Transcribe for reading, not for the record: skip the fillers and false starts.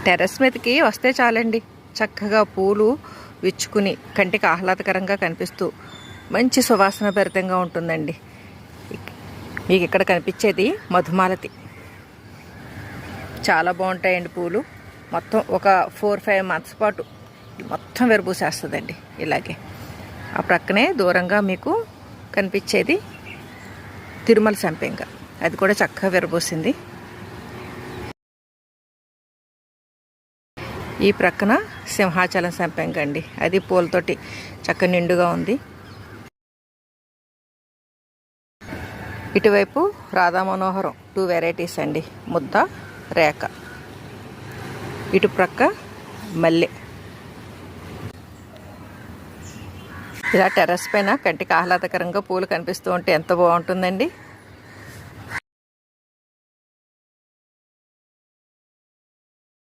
Terrace మీదకి వస్తే చాలండి, చక్కగా పూలు విచ్చుకుని కంటికి ఆహ్లాదకరంగా కనిపిస్తూ మంచి సువాసన భరితంగా ఉంటుందండి. మీకు ఇక్కడ కనిపించేది మధుమాలతి. చాలా బాగుంటాయండి పూలు. మొత్తం ఒక 4-5 months పాటు మొత్తం విరబూసేస్తుందండి. ఇలాగే ఆ ప్రక్కనే దూరంగా మీకు కనిపించేది తిరుమల సంపెంగ, అది కూడా చక్కగా విరబూసింది. ఈ ప్రక్కన సింహాచలం సంపెంగ అండి, అది పూలతోటి చక్క నిండుగా ఉంది. ఇటువైపు రాధా మనోహరం 2 varieties అండి, ముద్ద రేఖ. ఇటు ప్రక్క మల్లె. ఇలా టెర్రస్ పైన కంటికి ఆహ్లాదకరంగా పూలు కనిపిస్తూ ఉంటే ఎంత బాగుంటుందండి.